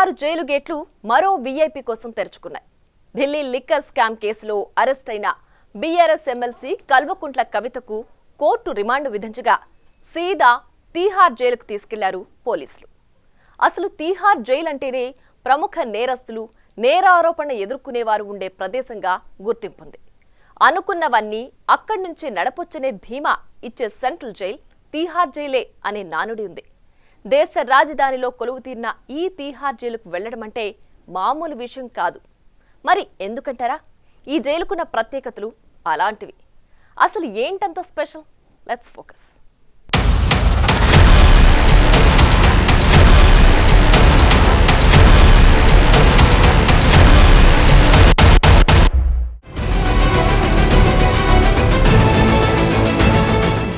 Tihar jail గేట్లు మరో VIP కోసం తెరుచుకున్నాయి. ఢిల్లీ లిక్కర్ స్కామ్ కేసులో అరెస్ట్ అయిన బీఆర్ఎస్ ఎమ్మెల్సీ కల్వకుంట్ల కవితకు కోర్టు రిమాండ్ విధించగా సీదా తీహార్ జైలుకు తీసుకెళ్లారు పోలీసులు. అసలు తీహార్ జైలు అంటేనే ప్రముఖ నేరస్తులు, నేరారోపణ ఎదుర్కొనేవారు ఉండే ప్రదేశంగా గుర్తింపుంది. అనుకున్నవన్నీ అక్కడి నుంచే నడపొచ్చనే ధీమా ఇచ్చే సెంట్రల్ జైల్ తీహార్ జైలే అనే నానుడి ఉంది. దేశ రాజధానిలో కొలువుతీరిన ఈ తీహార్ జైలుకు వెళ్లడమంటే మామూలు విషయం కాదు. మరి ఎందుకంటారా? ఈ జైలుకున్న ప్రత్యేకతలు అలాంటివి. అసలు ఏంటంత స్పెషల్? Let's focus.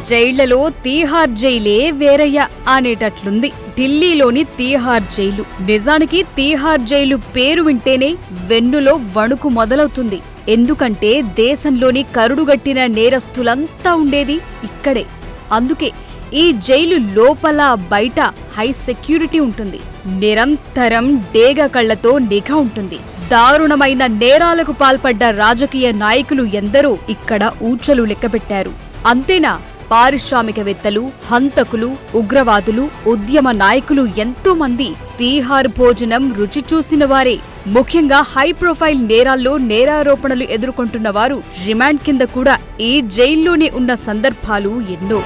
జైళ్లలో తీహార్ జైలే వేరయ్య అనేటట్లుంది ఢిల్లీలోని తీహార్ జైలు. నిజానికి తీహార్ జైలు పేరు వింటేనే వెన్నులో వణుకు మొదలవుతుంది. ఎందుకంటే దేశంలోని కరుడుగట్టిన నేరస్తులంతా ఉండేది ఇక్కడే. అందుకే ఈ జైలు లోపల బయట హై సెక్యూరిటీ ఉంటుంది. నిరంతరం డేగ కళ్లతో నిఘా ఉంటుంది. దారుణమైన నేరాలకు పాల్పడ్డ రాజకీయ నాయకులు ఎందరో ఇక్కడ ఊచలు లెక్కపెట్టారు. అంతేనా, పారిశ్రామికవేత్తలు, హంతకులు, ఉగ్రవాదులు, ఉద్యమ నాయకులు ఎంతో మంది తీహార్ భోజనం రుచి చూసిన వారే. ముఖ్యంగా హై ప్రొఫైల్ నేరాల్లో నేరారోపణలు ఎదుర్కొంటున్న వారు రిమాండ్ కింద కూడా ఈ జైల్లోనే ఉన్న సందర్భాలు ఎన్నో.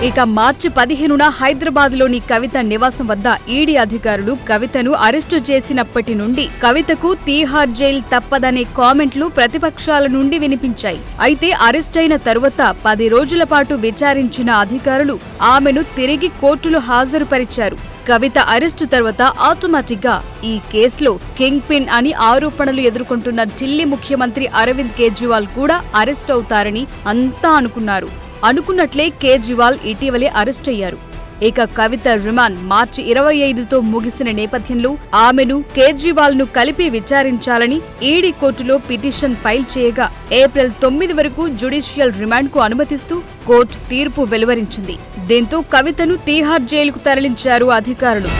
ఇక మార్చి 15న హైదరాబాద్లోని కవిత నివాసం వద్ద ఈడీ అధికారులు కవితను అరెస్టు చేసినప్పటి నుండి కవితకు తీహార్ జైల్ తప్పదనే కామెంట్లు ప్రతిపక్షాల నుండి వినిపించాయి. అయితే అరెస్టైన తరువాత 10 రోజుల పాటు విచారించిన అధికారులు ఆమెను తిరిగి కోర్టులో హాజరుపరిచారు. కవిత అరెస్టు తర్వాత ఆటోమేటిక్ గా ఈ కేసులో కింగ్ పిన్ అని ఆరోపణలు ఎదుర్కొంటున్న ఢిల్లీ ముఖ్యమంత్రి అరవింద్ కేజ్రీవాల్ కూడా అరెస్ట్ అవుతారని అంతా అనుకున్నారు. అనుకున్నట్లే కేజ్రీవాల్ ఇటీవలే అరెస్ట్ అయ్యారు. ఇక కవిత రిమాండ్ మార్చి 25తో ముగిసిన నేపథ్యంలో ఆమెను, కేజ్రీవాల్ ను కలిపి విచారించాలని ఈడీ కోర్టులో పిటిషన్ ఫైల్ చేయగా ఏప్రిల్ 9 వరకు జ్యుడిషియల్ రిమాండ్ కు అనుమతిస్తూ కోర్టు తీర్పు వెలువరించింది. దీంతో కవితను తీహార్ జైలుకు తరలించారు అధికారులు.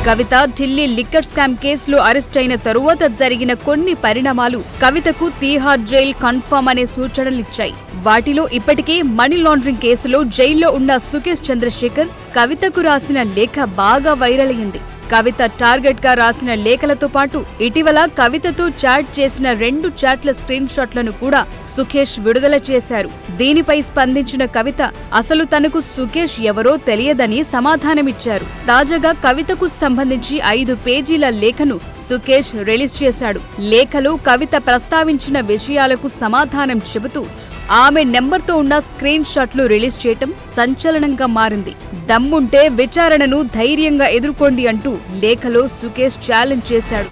కవిత ఢిల్లీ లిక్కర్ స్కామ్ కేసులో అరెస్ట్ అయిన తరువాత జరిగిన కొన్ని పరిణామాలు కవితకు తీహార్ జైల్ కన్ఫర్మ్ అనే సూచనలిచ్చాయి. వాటిలో ఇప్పటికే మనీ లాండరింగ్ కేసులో జైల్లో ఉన్న సుకేష్ చంద్రశేఖర్ కవితకు రాసిన లేఖ బాగా వైరల్ అయింది. కవిత టార్గెట్ గా రాసిన లేఖలతో పాటు ఇటీవల కవితతో చాట్ చేసిన 2 చాట్ల స్క్రీన్ షాట్లను కూడా సుకేష్ విడుదల చేశారు. దీనిపై స్పందించిన కవిత అసలు తనకు సుకేష్ ఎవరో తెలియదని సమాధానమిచ్చారు. తాజాగా కవితకు సంబంధించి 5 పేజీల లేఖను సుకేష్ రిలీజ్ చేశాడు. లేఖలో కవిత ప్రస్తావించిన విషయాలకు సమాధానం చెబుతూ ఆమె నెంబర్తో ఉన్న స్క్రీన్ షాట్లు రిలీజ్ చేయటం సంచలనంగా మారింది. దమ్ముంటే విచారణను ధైర్యంగా ఎదుర్కోండి అంటూ లేఖలో సుకేష్ ఛాలెంజ్ చేశాడు.